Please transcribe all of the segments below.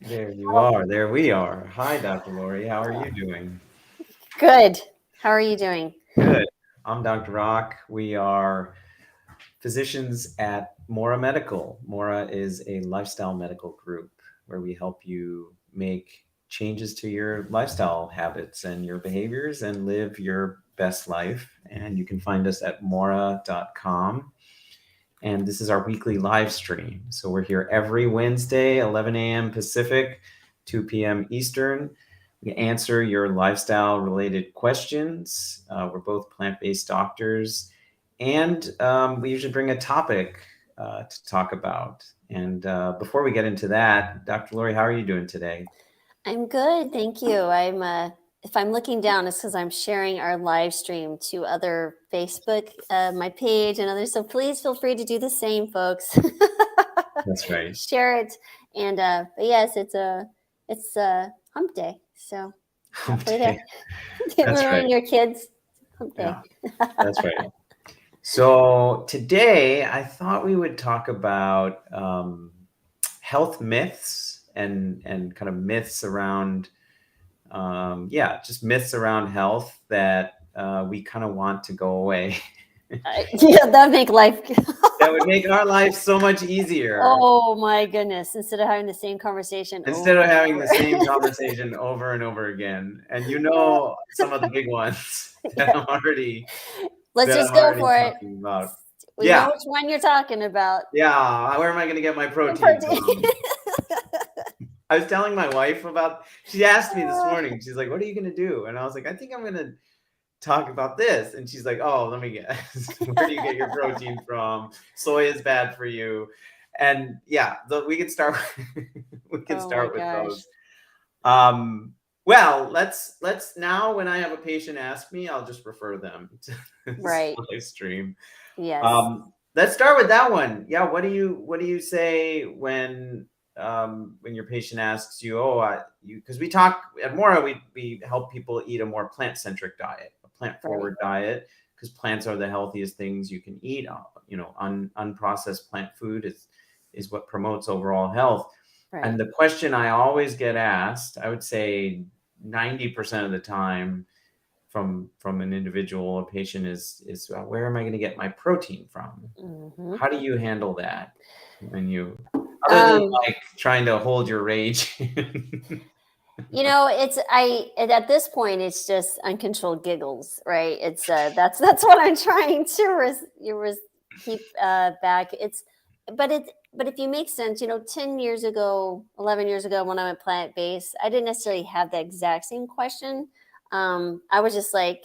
There you are. There we are. Hi, Dr. Lori. How are you doing? Good. How are you doing? Good. I'm Dr. Rock. We are physicians at Mora Medical. Mora is a lifestyle medical group where we help you make changes to your lifestyle habits and your behaviors and live your best life. And you can find us at mora.com. And this is our weekly live stream. So we're here every Wednesday, 11 a.m. Pacific, 2 p.m. Eastern. We answer your lifestyle related questions. We're both plant-based doctors, and we usually bring a topic to talk about. And before we get into that, Dr. Lori, how are you doing today? I'm good, thank you. If I'm looking down, it's because I'm sharing our live stream to other Facebook, my page, and others. So please feel free to do the same, folks. That's right. Share it, and but yes, it's Hump Day, so halfway there. That's right. Remembering your kids, Hump Yeah, Day. that's right. So today I thought we would talk about health myths and kind of myths around just myths around health that we kind of want to go away. Yeah, that'd make life. That would make our life so much easier Oh my goodness! Instead of having the same conversation instead over of and having over. the same conversation over and over again. And you know some of the big ones that Yeah. Let's just I'm go already for it. talking about. We know Yeah, which one you're talking about. yeah. Where am I going to get my The protein protein. from? I was telling my wife about. She asked me this morning. She's like, "What are you going to do?" And I was like, "I think I'm going to talk about this." And she's like, "Oh, let me guess. Where do you get your protein from? Soy is bad for you." And yeah, we can start. We can Oh my start with gosh. those. Um, well, let's now. When I have a patient ask me, I'll just refer them to this Right. live stream. Yes. Let's start with that one. Yeah. What do you say when your patient asks you, because we talk at Mora, we help people eat a more plant-centric diet, a Right. plant-forward diet, because plants are the healthiest things you can eat. Unprocessed plant food is what promotes overall health. Right. And the question I always get asked, I would say 90% of the time, from an individual or patient is where am I going to get my protein from? Hmm. How do you handle that when you, other than Um, like trying to hold your rage? at this point it's just uncontrolled giggles, right? It's that's what I'm trying to keep back. But if you make sense, 10 years ago, 11 years ago when I went plant based, I didn't necessarily have the exact same question. I was just like,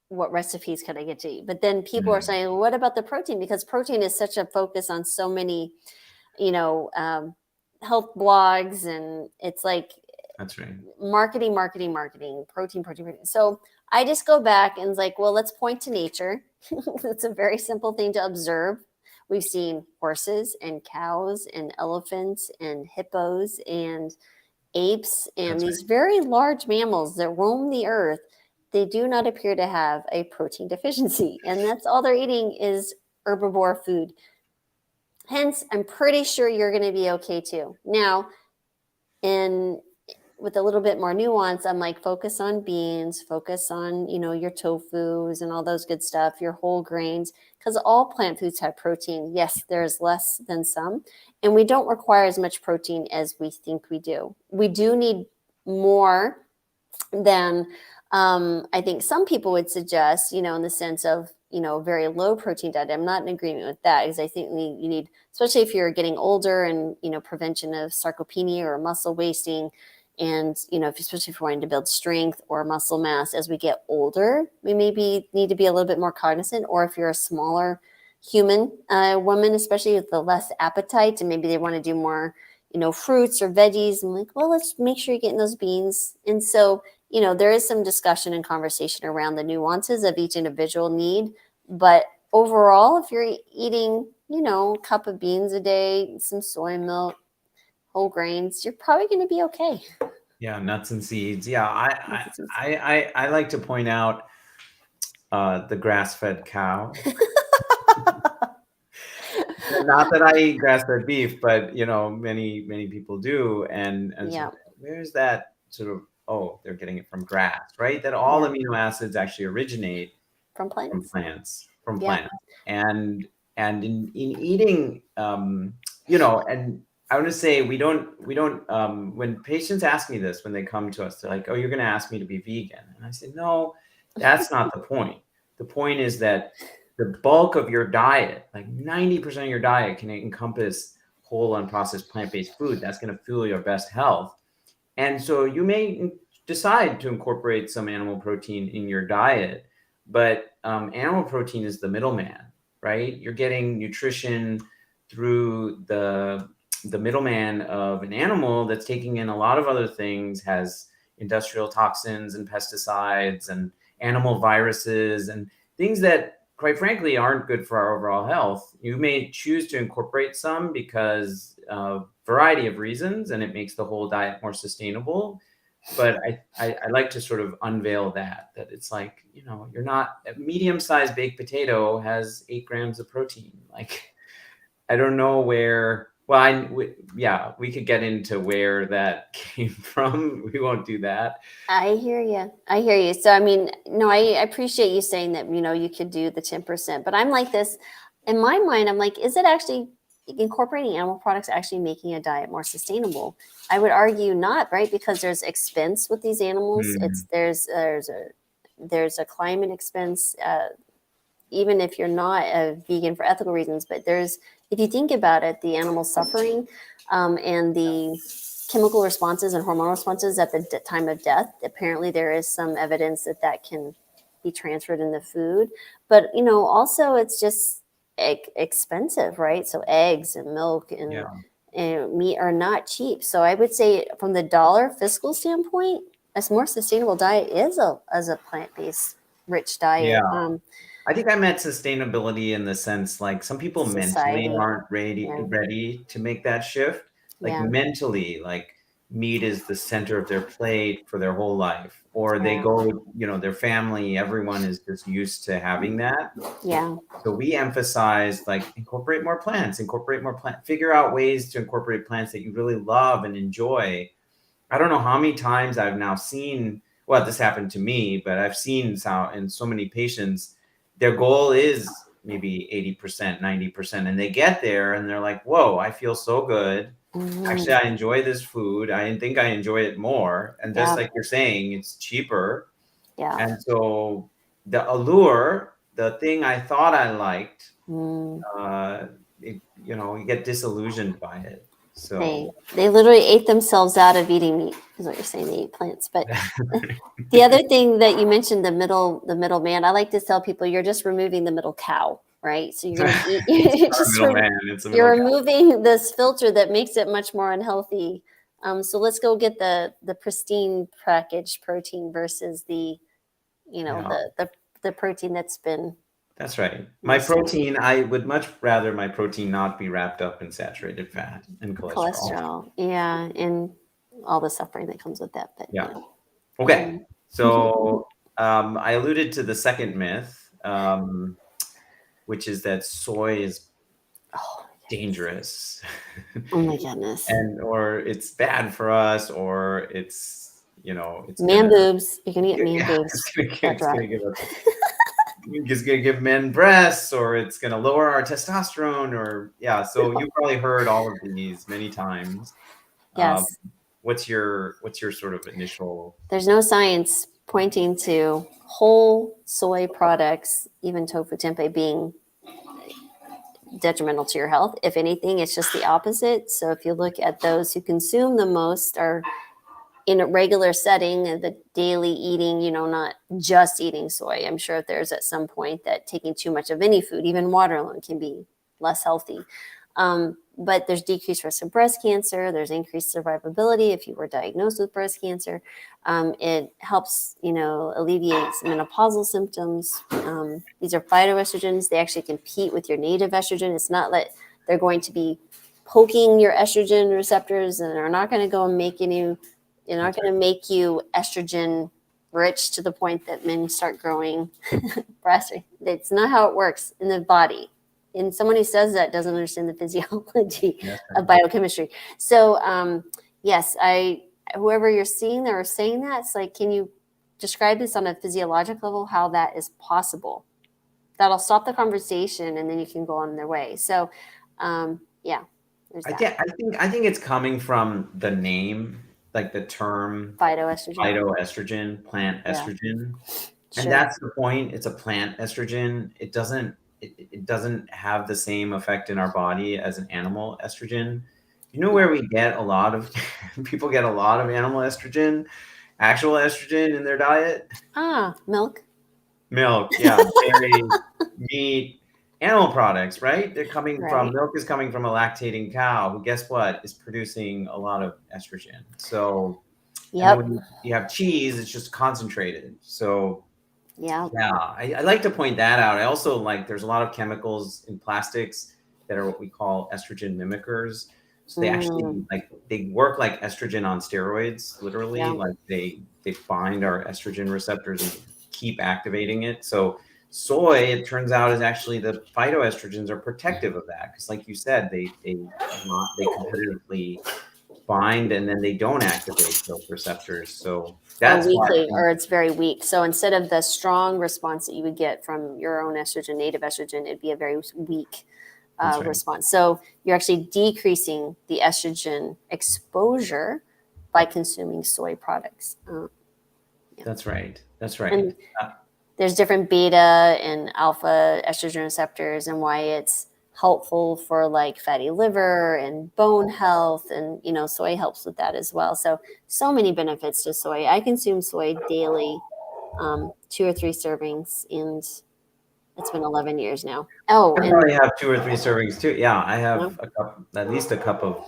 what recipes could I get to eat? But then people are saying, well, what about the protein? Because protein is such a focus on so many, you know, um, health blogs, and it's like That's right. marketing, protein. So I just go back and it's like, well, let's point to nature. It's a very simple thing to observe. We've seen horses and cows and elephants and hippos and apes and That's right. these very large mammals that roam the earth. They do not appear to have a protein deficiency, and that's all they're eating is herbivore food. Hence, I'm pretty sure you're going to be okay too. Now, in with a little bit more nuance, I'm like, focus on beans, focus on, your tofus and all those good stuff, your whole grains, because all plant foods have protein. Yes, there's less than some, and we don't require as much protein as we think we do. We do need more than I think some people would suggest, in the sense of, very low protein diet. I'm not in agreement with that, because I think you need, especially if you're getting older, and, prevention of sarcopenia or muscle wasting. And, especially if you're wanting to build strength or muscle mass as we get older, we maybe need to be a little bit more cognizant. Or if you're a smaller human woman, especially with the less appetite, and maybe they want to do more, fruits or veggies. I'm like, well, let's make sure you're getting those beans. And so, there is some discussion and conversation around the nuances of each individual need. But overall, if you're eating, a cup of beans a day, some soy milk, whole grains, you're probably going to be okay. Yeah, nuts and seeds. Yeah, I like to point out the grass-fed cow. not that I eat grass-fed beef, but many people do, and Yeah. so where's that sort of, oh, they're getting it from grass, right? That all Yeah. amino acids actually originate From from plants. plants, from Yeah. plants, and in eating, and I want to say we don't when patients ask me this when they come to us, they're like, oh, you're going to ask me to be vegan, and I say, no, that's not the point. The point is that the bulk of your diet, like 90% of your diet, can encompass whole unprocessed plant-based food. That's going to fuel your best health. And so you may decide to incorporate some animal protein in your diet, but animal protein is the middleman, right? You're getting nutrition through the middleman of an animal that's taking in a lot of other things, has industrial toxins and pesticides and animal viruses and things that, quite frankly, aren't good for our overall health. You may choose to incorporate some because of a variety of reasons, and it makes the whole diet more sustainable. But I like to sort of unveil that it's like, you're not, a medium-sized baked potato has 8 grams of protein. Like, I don't know where. Well, we could get into where that came from. We won't do that. I hear you. I hear you. So, I mean, no, I appreciate you saying that, you could do the 10%, but I'm like this in my mind. I'm like, is it actually incorporating animal products actually making a diet more sustainable? I would argue not, right? Because there's expense with these animals. There's a climate expense, even if you're not a vegan for ethical reasons, but if you think about it, the animal suffering, and the chemical responses and hormonal responses at the time of death, apparently there is some evidence that can be transferred in the food. But, also it's just expensive, right? So eggs and milk and meat are not cheap. So I would say from the dollar fiscal standpoint, a more sustainable diet is a plant-based rich diet. Yeah. I think I meant sustainability in the sense, like, some people mentally Society. aren't Yeah. ready to make that shift. Like, Yeah. mentally, like, meat is the center of their plate for their whole life, or they Yeah. go, their family, everyone is just used to having that. Yeah. So we emphasize, like, incorporate more plants, figure out ways to incorporate plants that you really love and enjoy. I don't know how many times I've now seen, well, this happened to me, but I've seen in so many patients, their goal is maybe 80%, 90%, and they get there and they're like, whoa, I feel so good. Actually, I enjoy this food. I think I enjoy it more. And just like you're saying, it's cheaper. Yeah. And so the allure, the thing I thought I liked, you get disillusioned by it. So They literally ate themselves out of eating meat, is what you're saying. They eat plants. But the other thing that you mentioned, the middle man, I like to tell people you're just removing the middle cow, right? So you're going to eat. You're removing this filter that makes it much more unhealthy. So let's go get the pristine packaged protein versus the protein that's been. That's right. My protein, I would much rather my protein not be wrapped up in saturated fat and cholesterol. Yeah, and all the suffering that comes with that. But yeah. Okay. So I alluded to the second myth, which is that soy is dangerous. Oh my goodness. or it's bad for us, or it's man boobs. You're gonna get man boobs. It's going to give men breasts, or it's going to lower our testosterone, so you've probably heard all of these many times. Yes. What's your sort of initial? There's no science pointing to whole soy products, even tofu tempeh, being detrimental to your health. If anything, it's just the opposite. So if you look at those who consume the most are in a regular setting, the daily eating, not just eating soy. I'm sure there's at some point that taking too much of any food, even water alone, can be less healthy. But there's decreased risk of breast cancer. There's increased survivability if you were diagnosed with breast cancer. It helps, alleviate menopausal symptoms. These are phytoestrogens. They actually compete with your native estrogen. It's not that they're going to be poking your estrogen receptors and are not going to go and make they're not going to make you estrogen rich to the point that men start growing breasts. That's not how it works in the body. and someone who says that doesn't understand the physiology Yes, of biochemistry. So yes, whoever you're seeing that or saying that, it's like, can you describe this on a physiological level, how that is possible? That'll stop the conversation, and then you can go on their way. So yeah, there's that. I think it's coming from the name, like the term Phytoestrogen. phytoestrogen, plant Yeah. estrogen. And Sure. that's the point. It's a plant estrogen. It doesn't have the same effect in our body as an animal estrogen. You know where we get a lot of people get a lot of animal estrogen, actual estrogen in their diet? Milk. Milk, yeah, dairy, meat, animal products, right? They're coming from Right. milk is coming from a lactating cow who, guess what, is producing a lot of estrogen. So, and then Yep. when you have cheese, it's just concentrated. So, Yeah. yeah, I like to point that out. I also like there's a lot of chemicals in plastics that are what we call estrogen mimickers. So they actually they work like estrogen on steroids, literally. Yeah. Like they find our estrogen receptors and keep activating it. So soy, it turns out, is actually the phytoestrogens are protective of that because, like you said, they competitively bind and then they don't activate those receptors. So Or that's why. weakly, or it's very weak. So instead of the strong response that you would get from your own estrogen, native estrogen, it'd be a very weak That's right. response. So you're actually decreasing the estrogen exposure by consuming soy products. That's right. That's right. And there's different beta and alpha estrogen receptors, and why it's helpful for like fatty liver and bone health, and soy helps with that as well. So many benefits to soy. I consume soy daily, 2 or 3 servings, and it's been 11 years now. Oh, I and probably have 2 or 3 servings too. Yeah, I yeah. have a cup, at least a cup of,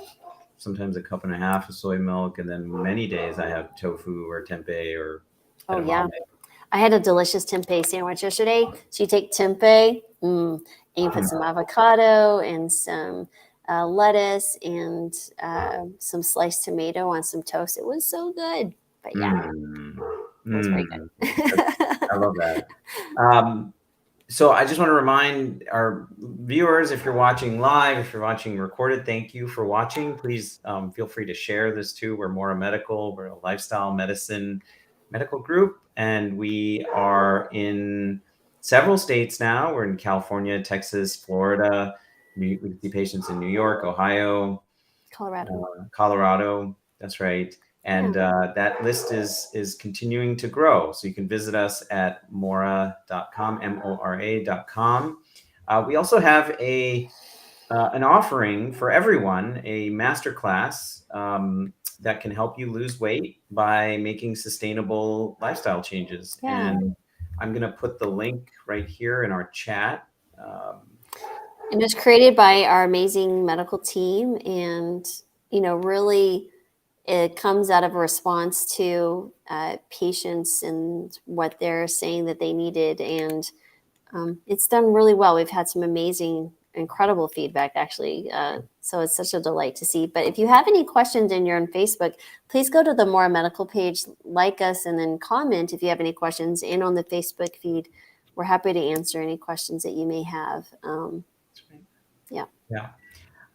sometimes a cup and a half of soy milk, and then many days I have tofu or tempeh or Oh yeah, edamame. I had a delicious tempeh sandwich yesterday. So you take tempeh, and you put Mm. some avocado and some lettuce and some sliced tomato on some toast. It was so good. But yeah, Mm. it was very Mm. good. I love that. So I just want to remind our viewers, if you're watching live, if you're watching recorded, thank you for watching. Please feel free to share this too. We're Mora Medical. We're a lifestyle medicine medical group, and we are in several states now. We're in California, Texas, Florida. We see patients in New York, Ohio, Colorado. That's right. And that list is continuing to grow. So you can visit us at mora.com, Mora.com. We also have an offering for everyone, a masterclass that can help you lose weight by making sustainable lifestyle changes. Yeah. And I'm going to put the link right here in our chat. And it's created by our amazing medical team, and really it comes out of a response to patients and what they're saying that they needed, and it's done really well. We've had some amazing, incredible feedback, actually. So it's such a delight to see. But if you have any questions and you're on Facebook, please go to the Mora Medical page, like us, and then comment if you have any questions. And on the Facebook feed, we're happy to answer any questions that you may have. Yeah.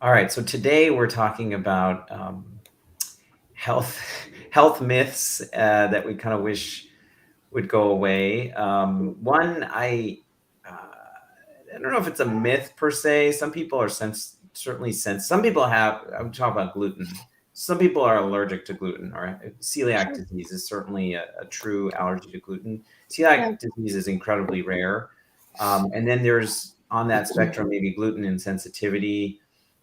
All right. So today we're talking about health myths that we kind of wish would go away. One, I don't know if it's a myth per se. Some people are certainly sense. Some people have. I'm talking about gluten. Some people are allergic to gluten, or celiac disease is certainly a true allergy to gluten. Celiac disease is incredibly rare, and then there's on that spectrum maybe gluten insensitivity,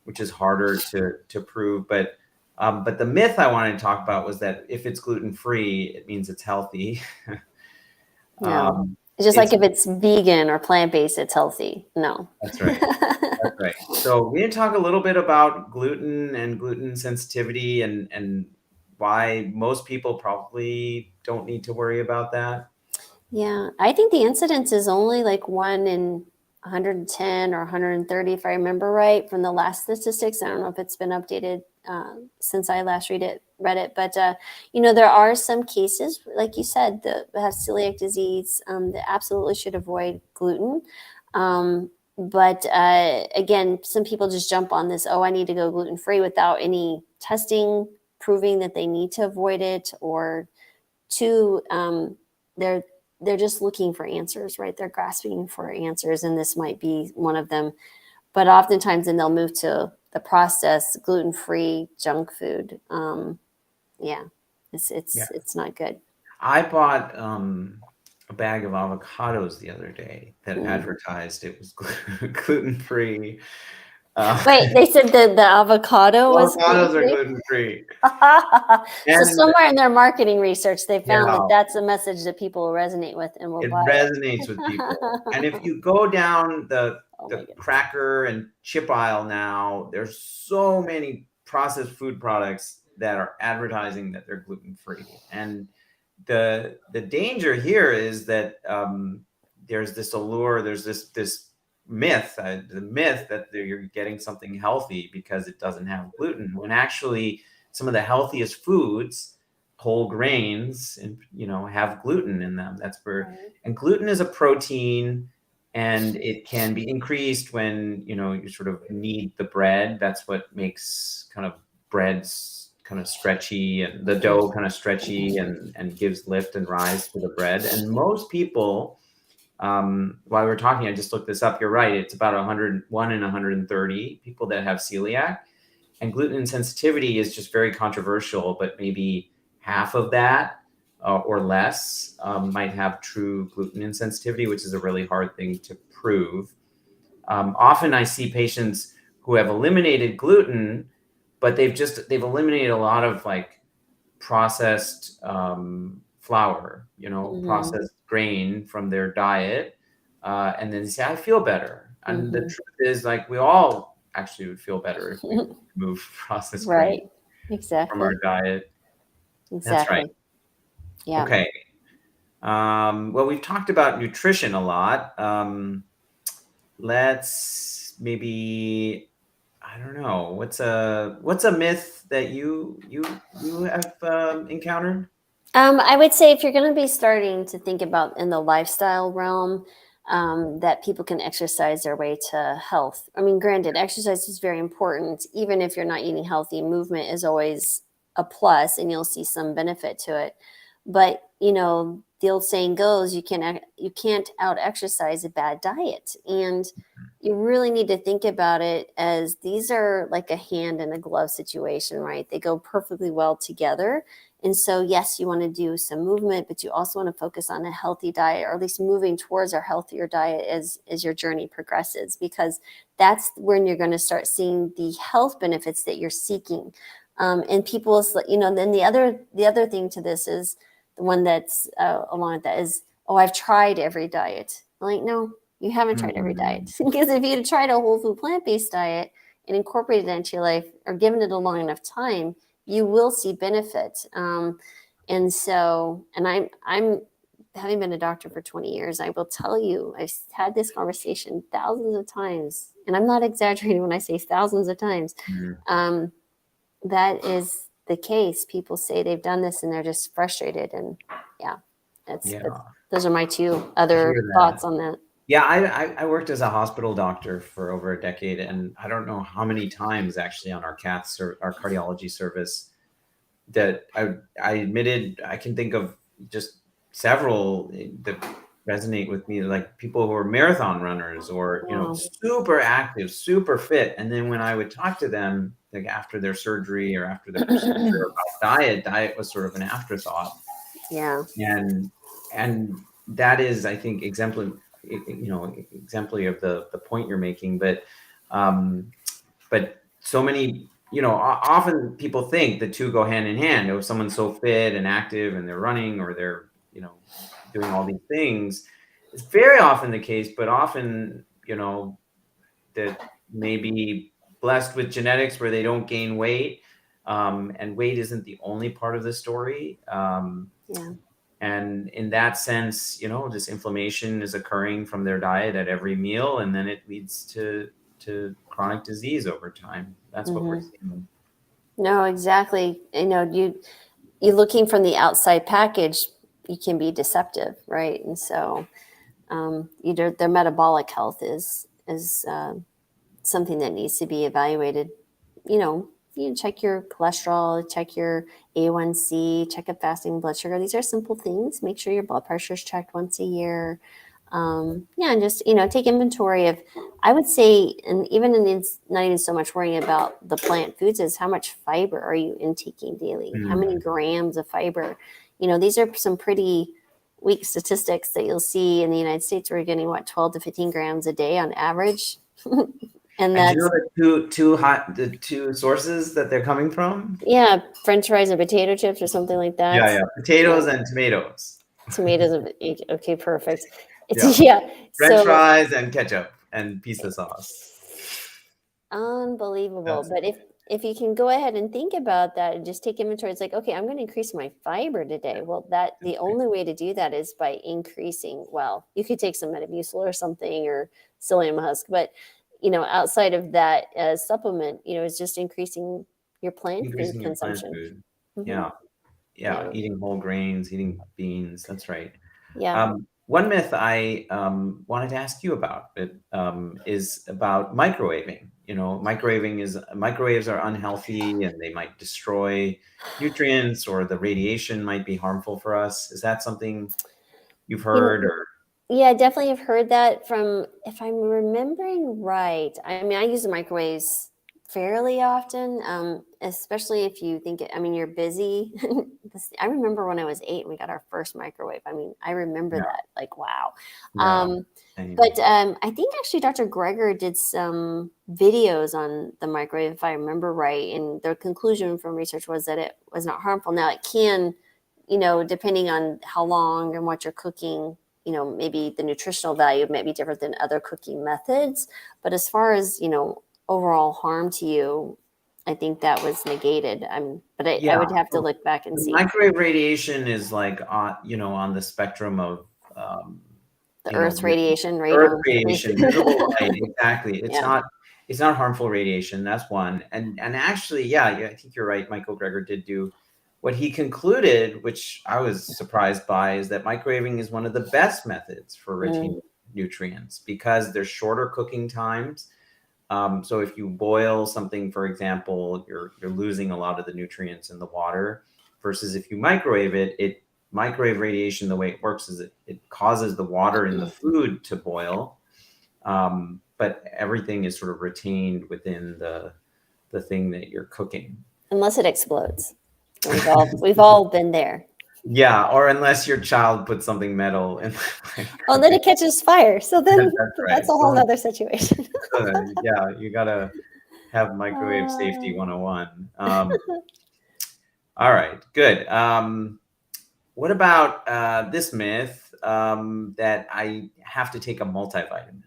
which is harder to prove. But the myth I wanted to talk about was that if it's gluten free, it means it's healthy. Just like if it's vegan or plant-based, it's healthy. No. That's right. That's right. So we need to talk a little bit about gluten and gluten sensitivity and why most people probably don't need to worry about that. Yeah, I think the incidence is only like 1 in 110 or 130, if I remember right, from the last statistics. I don't know if it's been updated since I last read it. But there are some cases, like you said, that have celiac disease that absolutely should avoid gluten. But again, some people just jump on this, oh, I need to go gluten-free without any testing proving that they need to avoid it, or two, they're just looking for answers, right? They're grasping for answers, and this might be one of them. But oftentimes then they'll move to the processed gluten-free junk food. Yeah, it's not good. I bought a bag of avocados the other day that Mm. advertised it was gluten free. Wait, they said the avocado was Avocados are gluten-free? gluten free, So and somewhere in their marketing research, they found that yeah, that's a message that people will resonate with and will it buy it. resonates with people. And if you go down Oh my the goodness. cracker and chip aisle now, there's so many processed food products that are advertising that they're gluten free. And the danger here is that there's this allure, there's this myth, the myth that you're getting something healthy because it doesn't have gluten, when actually some of the healthiest foods, whole grains, and have gluten in them. That's where, and gluten is a protein, and it can be increased when you sort of knead the bread. That's what makes kind of breads kind of stretchy, and the dough kind of stretchy, and gives lift and rise to the bread. And most people, while we were talking, I just looked this up. You're right. It's about 101 in 130 people that have celiac. And gluten insensitivity is just very controversial, but maybe half of that or less might have true gluten insensitivity, which is a really hard thing to prove. Often I see patients who have eliminated gluten, but they've eliminated a lot of like processed flour, processed grain from their diet. And then they say, I feel better. And the truth is, like, we all actually would feel better if we remove processed grain Right. from our Exactly. diet. That's right. Exactly. Yeah. Okay. Well, we've talked about nutrition a lot. Let's maybe, I don't know, what's a myth that you have encountered? I would say if you're going to be starting to think about in the lifestyle realm, that people can exercise their way to health. I mean, granted, exercise is very important. Even if you're not eating healthy, movement is always a plus, and you'll see some benefit to it. But the old saying goes, you can't out exercise a bad diet, and you really need to think about it as these are like a hand and a glove situation, right? They go perfectly well together. And so, yes, you want to do some movement, but you also want to focus on a healthy diet, or at least moving towards a healthier diet as your journey progresses, because that's when you're going to start seeing the health benefits that you're seeking. And people, then the other thing to this is the one that's along with that is, oh, I've tried every diet. I'm like, no, you haven't tried every diet. Because if you had tried a whole food plant-based diet and incorporated it into your life, or given it a long enough time, you will see benefit. And so, and I'm having been a doctor for 20 years, I will tell you, I've had this conversation thousands of times, and I'm not exaggerating when I say thousands of times. That is the case. People say they've done this and they're just frustrated. And yeah, those are my two I other hear that. thoughts on that. Yeah, I worked as a hospital doctor for over a decade, and I don't know how many times actually on our our cardiology service that I admitted, I can think of just several that resonate with me, like people who are marathon runners or Wow. super active, super fit, and then when I would talk to them like after their surgery or after their procedure about diet was sort of an afterthought. Yeah. And that is, I think, exemplary of the point you're making. But so many, often people think the two go hand in hand. If someone's so fit and active and they're running or they're doing all these things, it's very often the case, but often that may be blessed with genetics where they don't gain weight, and weight isn't the only part of the story. Yeah. And in that sense, this inflammation is occurring from their diet at every meal, and then it leads to chronic disease over time. That's what we're seeing. No, exactly. You looking from the outside package, you can be deceptive, right? And so, their metabolic health is is something that needs to be evaluated. You check your cholesterol, check your A1C, check a fasting blood sugar. These are simple things. Make sure your blood pressure is checked once a year. And just, take inventory of, I would say, and even it's not even so much worrying about the plant foods as how much fiber are you intaking daily? How many grams of fiber? These are some pretty weak statistics that you'll see in the United States. We're getting 12 to 15 grams a day on average. And do you that's, know the two sources that they're coming from? yeah, French fries and potato chips or something like that. Yeah, potatoes and tomatoes. Tomatoes. Okay, perfect. Yeah, Yeah. French So fries and ketchup and pizza sauce. unbelievable. That's But if you can go ahead and think about that and just take inventory, it's like, okay, I'm going to increase my fiber today. Well, the only way to do that is by increasing. Well, you could take some Metamucil or something or psyllium husk, but outside of that supplement, is just increasing your plant food increasing your plant consumption. food. Mm-hmm. Yeah, eating whole grains, eating beans. That's right. Yeah. One myth I wanted to ask you about is about microwaving. Microwaves are unhealthy and they might destroy nutrients, or the radiation might be harmful for us. Is that something you've heard? Or Yeah, I definitely have heard that from, if I'm remembering right. I mean, I use the microwaves fairly often, especially if you think you're busy. I remember when I was 8 and we got our first microwave. I mean, I remember yeah, that, like, wow. yeah, But I think actually Dr. Greger did some videos on the microwave, if I remember right. And their conclusion from research was that it was not harmful. Now, it can, depending on how long and what you're cooking, maybe the nutritional value might be different than other cooking methods. But as far as, overall harm to you, I think that was negated. I would have to look back and see. microwave radiation is like on the spectrum of The Earth's radiation, Earth radon. radiation, visible light. Exactly. Yeah. It's not harmful radiation. That's one. And actually, yeah, I think you're right. Michael Greger did do what he concluded, which I was surprised by, is that microwaving is one of the best methods for retaining nutrients because there's shorter cooking times. So if you boil something, for example, you're losing a lot of the nutrients in the water, versus if you microwave it, microwave radiation, the way it works is it causes the water in the food to boil, but everything is sort of retained within the thing that you're cooking. Unless it explodes. We've all been there. Yeah, or unless your child puts something metal in. Oh, then it catches fire. So then That's right. that's a whole other situation. Yeah, you gotta have microwave safety 101. All right, good. What about this myth that I have to take a multivitamin?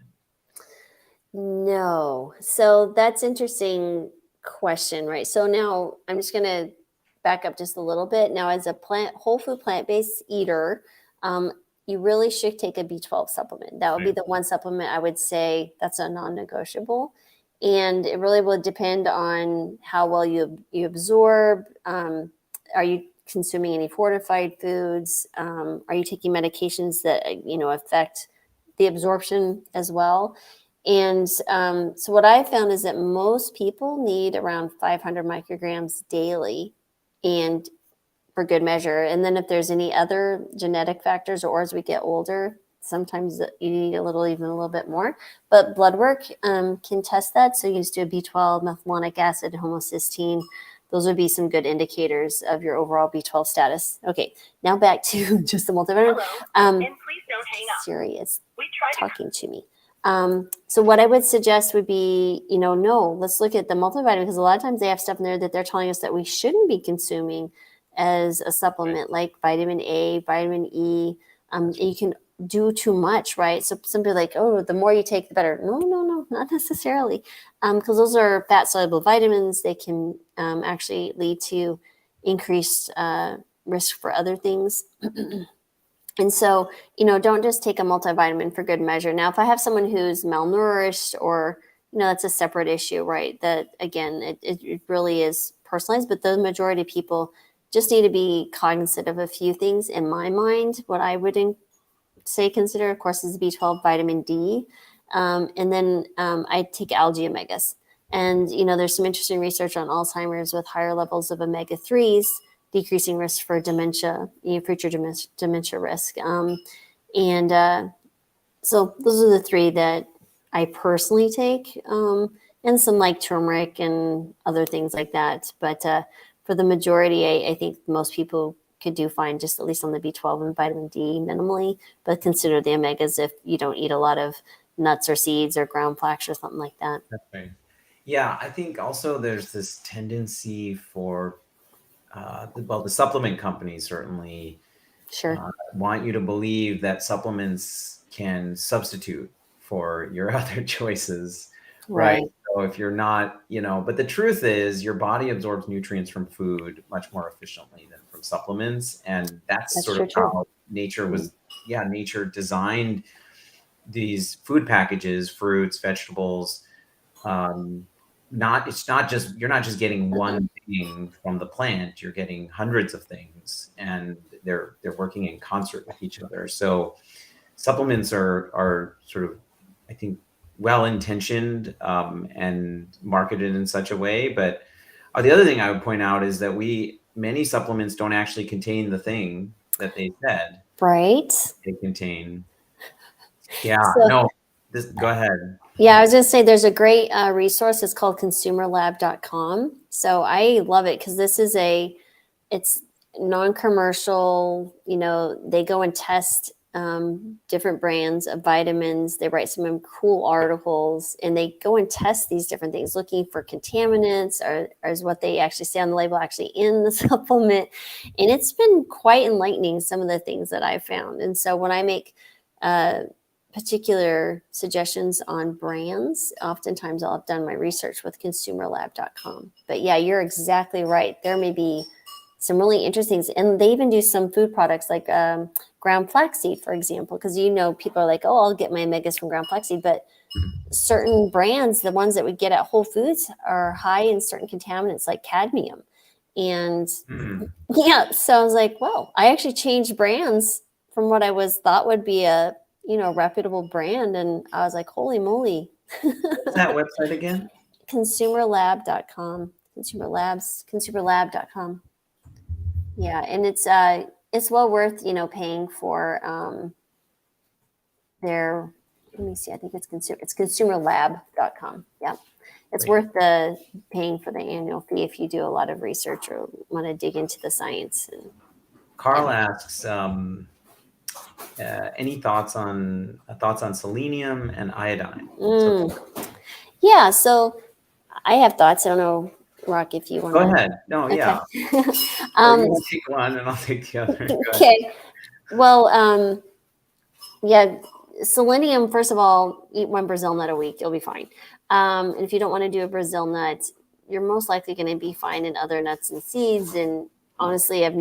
No. So that's interesting question, right? So now I'm just going to back up just a little bit. Now, as a whole food plant-based eater, you really should take a B12 supplement. That would be the one supplement I would say that's a non-negotiable. And it really will depend on how well you absorb. Are you consuming any fortified foods? Are you taking medications that affect the absorption as well? And so what I found is that most people need around 500 micrograms daily, and for good measure. And then if there's any other genetic factors, or as we get older, sometimes you need even a little bit more. But blood work can test that. So you just do a B12, methylmalonic acid, homocysteine. Those would be some good indicators of your overall B12 status. Okay, now back to just the multivitamin. And please don't hang up. Siri is talking to me. So what I would suggest would be, no, let's look at the multivitamin, because a lot of times they have stuff in there that they're telling us that we shouldn't be consuming as a supplement, like vitamin A, vitamin E. You can do too much, right? So somebody like, oh, the more you take, the better. No, not necessarily, because those are fat-soluble vitamins. They can actually lead to increased risk for other things. And so, don't just take a multivitamin for good measure. Now, if I have someone who's malnourished, or, that's a separate issue, right? That, again, it really is personalized, but the majority of people just need to be cognizant of a few things. In my mind, what I would say consider, of course, is B12, vitamin D. And then I take algae omegas. And, there's some interesting research on Alzheimer's with higher levels of omega-3s, decreasing risk for dementia, future dementia risk. So those are the three that I personally take, and some like turmeric and other things like that. But for the majority, I think most people could do fine, just at least on the B12 and vitamin D minimally, but consider the omegas if you don't eat a lot of nuts or seeds or ground flax or something like that. That's right. Yeah, I think also there's this tendency for, the supplement companies certainly Sure. want you to believe that supplements can substitute for your other choices, right? Right. So if you're not, but the truth is your body absorbs nutrients from food much more efficiently than from supplements. And that's That's sort true of too. how nature designed these food packages, fruits, vegetables. You're not just getting one thing from the plant, you're getting hundreds of things, and they're working in concert with each other. So supplements are sort of, I think, well intentioned, and marketed in such a way. But the other thing I would point out is that many supplements don't actually contain the thing that they said Right. they contain. Yeah, So, no, go ahead. yeah, I was going to say there's a great resource. It's called consumerlab.com. So I love it because it's non-commercial. They go and test different brands of vitamins. They write some cool articles, and they go and test these different things, looking for contaminants, or is what they actually say on the label actually in the supplement. And it's been quite enlightening, some of the things that I've found. And so when I make particular suggestions on brands, oftentimes I'll have done my research with consumerlab.com. But yeah, you're exactly right. There may be some really interesting things. And they even do some food products like ground flaxseed, for example, because people are like, oh, I'll get my omegas from ground flaxseed. But certain brands, the ones that we get at Whole Foods, are high in certain contaminants like cadmium. And yeah, so I was like, well, I actually changed brands from what I thought would be a reputable brand. And I was like, holy moly. What's that website again? Consumerlab.com. Consumerlab.com. Yeah, and it's well worth paying for their. Let me see. I think it's consumerlab.com. Yeah, it's worth the paying for the annual fee if you do a lot of research or want to dig into the science. Carl asks, any thoughts on selenium and iodine? Yeah, so I have thoughts. I don't know, Rock, if you want to. Go ahead. No, okay. Yeah. You take one and I'll take the other. Okay. Well, yeah, selenium, first of all, eat one Brazil nut a week. You'll be fine. And if you don't want to do a Brazil nut, you're most likely going to be fine in other nuts and seeds. And honestly, I've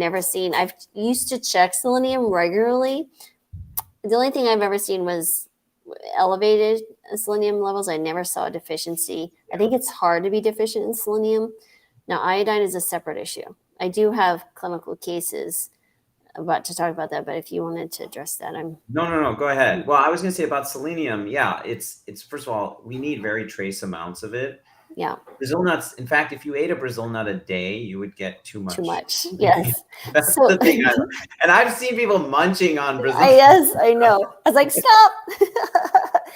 used to check selenium regularly. The only thing I've ever seen was elevated selenium levels. I never saw a deficiency. I think it's hard to be deficient in selenium. Now, iodine is a separate issue. I do have clinical cases about to talk about that, but if you wanted to address that, No, go ahead. Well, I was going to say about selenium. Yeah, it's first of all, we need very trace amounts of it. Yeah. Brazil nuts. In fact, if you ate a Brazil nut a day, you would get too much. Too much. Yes. That's the thing. And I've seen people munching on Brazil. Yes, I know. I was like, stop.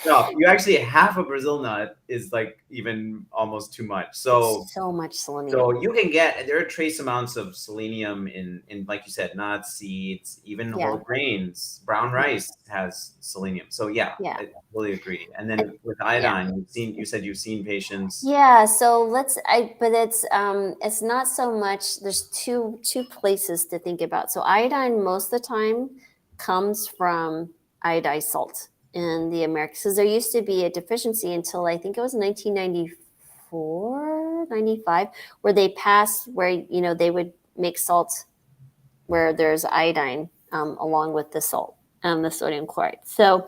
No, you actually, half a Brazil nut is like even almost too much. So much selenium. So you can there are trace amounts of selenium in like you said, nuts, seeds, even whole grains. Brown rice has selenium. So yeah, I totally agree. And then with iodine, you said you've seen patients. Yeah. So but it's not so much. There's two places to think about. So iodine most of the time comes from iodized salt in the Americas, because there used to be a deficiency until I think it was 1994, 95, where they passed where they would make salt where there's iodine along with the salt, the sodium chloride. So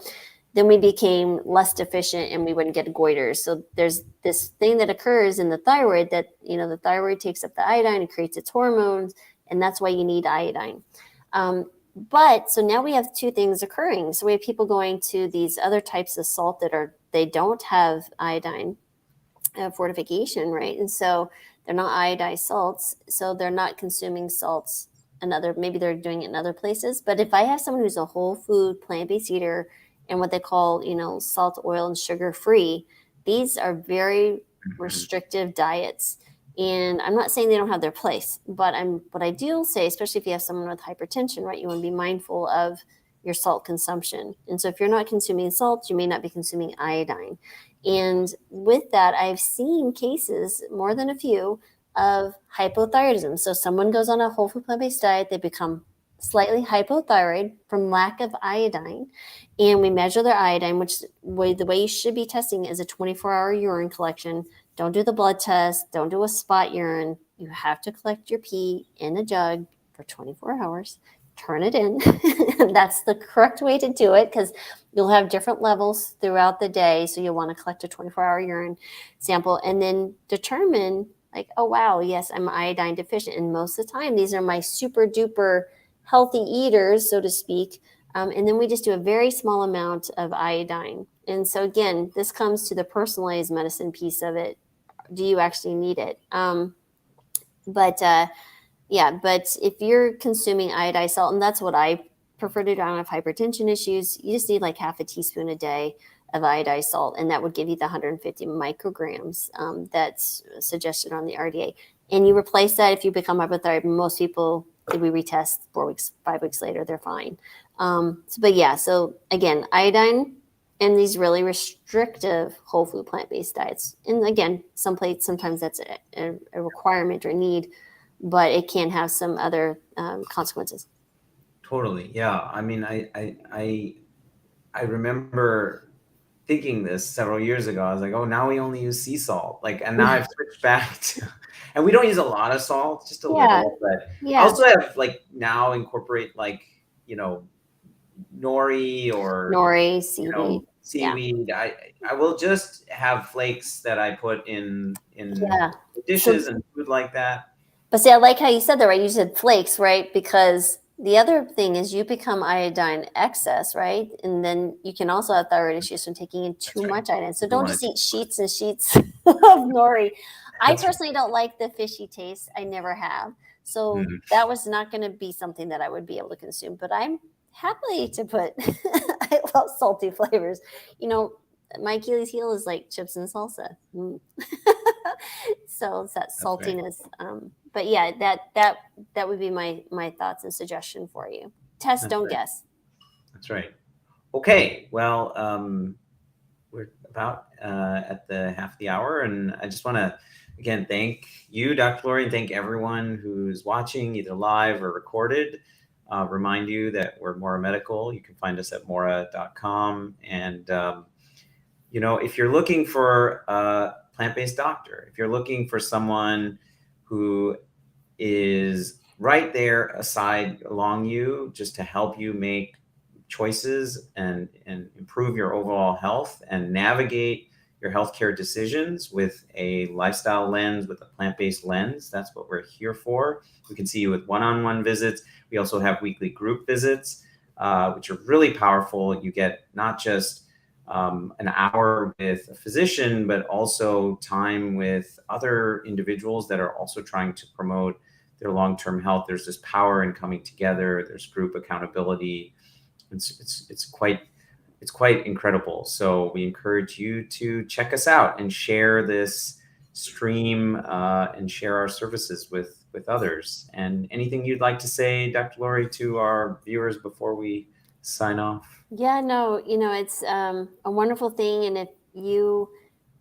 then we became less deficient and we wouldn't get goiters. So there's this thing that occurs in the thyroid that the thyroid takes up the iodine and creates its hormones, and that's why you need iodine. But so now we have two things occurring. So we have people going to these other types of salt that are they don't have iodine fortification, right? And so they're not iodized salts, so they're not consuming salts maybe they're doing it in other places. But if I have someone who's a whole food plant-based eater and what they call, salt, oil, and sugar free, these are very restrictive diets. And I'm not saying they don't have their place, but what I do say, especially if you have someone with hypertension, right, you want to be mindful of your salt consumption. And so if you're not consuming salt, you may not be consuming iodine. And with that, I've seen cases, more than a few, of hypothyroidism. So someone goes on a whole food plant-based diet, they become slightly hypothyroid from lack of iodine, and we measure their iodine, which the way you should be testing is a 24-hour urine collection. Don't do the blood test. Don't do a spot urine. You have to collect your pee in a jug for 24 hours. Turn it in. That's the correct way to do it, because you'll have different levels throughout the day. So you'll want to collect a 24-hour urine sample and then determine, like, oh, wow, yes, I'm iodine deficient. And most of the time, these are my super duper healthy eaters, so to speak. And then we just do a very small amount of iodine. And so again, this comes to the personalized medicine piece of it. Do you actually need it? But if you're consuming iodized salt, and that's what I prefer to do, I don't have hypertension issues, you just need like half a teaspoon a day of iodized salt, and that would give you the 150 micrograms that's suggested on the RDA. And you replace that if you become hypothyroid. Most people, we retest 4 weeks, 5 weeks later, they're fine. So again, iodine and these really restrictive whole food plant-based diets. And again, sometimes that's a requirement or need, but it can have some other consequences. Totally. Yeah. I mean, I remember thinking this several years ago. I was like, oh, now we only use sea salt. And now I've switched back to, and we don't use a lot of salt, just a little, but I also have now incorporate nori, seaweed. Seaweed. I will just have flakes that I put in dishes and food like that. But see, I like how you said that, right? You said flakes, right? Because the other thing is you become iodine excess, right? And then you can also have thyroid issues from taking in too much iodine. So don't just eat sheets and sheets of nori. I personally don't like the fishy taste. I never have. So that was not going to be something that I would be able to consume. But I'm happy to put, I love salty flavors. My Achilles heel is like chips and salsa. So it's that saltiness. But yeah, that would be my thoughts and suggestion for you. Test, don't guess. That's right. Okay. Well, we're about at the half the hour, and I just want to again thank you, Dr. Lori, and thank everyone who's watching either live or recorded. Remind you that we're Mora Medical. You can find us at mora.com. And if you're looking for a plant-based doctor, if you're looking for someone who is right there along you just to help you make choices and improve your overall health and navigate your healthcare decisions with a lifestyle lens, with a plant-based lens, that's what we're here for. We can see you with one-on-one visits. We also have weekly group visits, which are really powerful. You get not just an hour with a physician, but also time with other individuals that are also trying to promote their long-term health. There's this power in coming together. There's group accountability. It's quite incredible. So we encourage you to check us out and share this stream and share our services with others. And anything you'd like to say, Dr. Lori, to our viewers before we sign off? Yeah, no, it's a wonderful thing. And if you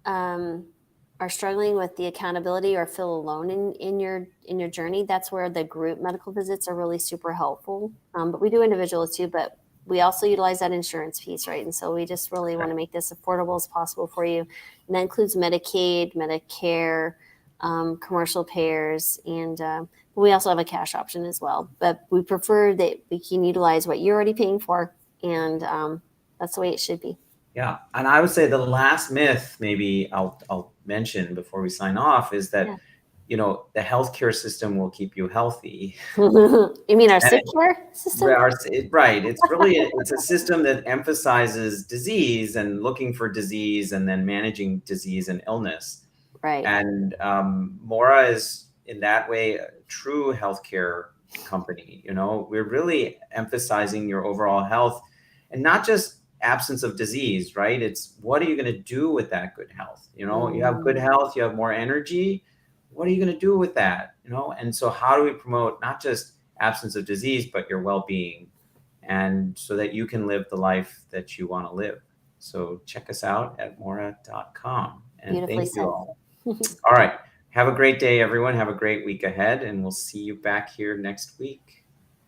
are struggling with the accountability or feel alone in your journey, that's where the group medical visits are really super helpful. But we do individuals too, but we also utilize that insurance piece, right? And so we just really want to make this affordable as possible for you. And that includes Medicaid, Medicare, commercial payers, and we also have a cash option as well. But we prefer that we can utilize what you're already paying for, and that's the way it should be. Yeah, and I would say the last myth maybe I'll mention before we sign off is that you know, the healthcare system will keep you healthy. You mean our And sick care system? Right. It's really, it's a system that emphasizes disease and looking for disease and then managing disease and illness. Right. And Mora is in that way a true healthcare company. You know, we're really emphasizing your overall health and not just absence of disease, right? It's what are you going to do with that good health? You know, you have good health, you have more energy. What are you going to do with that? You know, and so how do we promote not just absence of disease, but your well-being, and so that you can live the life that you want to live. So check us out at mora.com. And Beautifully thank you said. all. All right. Have a great day, everyone. Have a great week ahead, and we'll see you back here next week.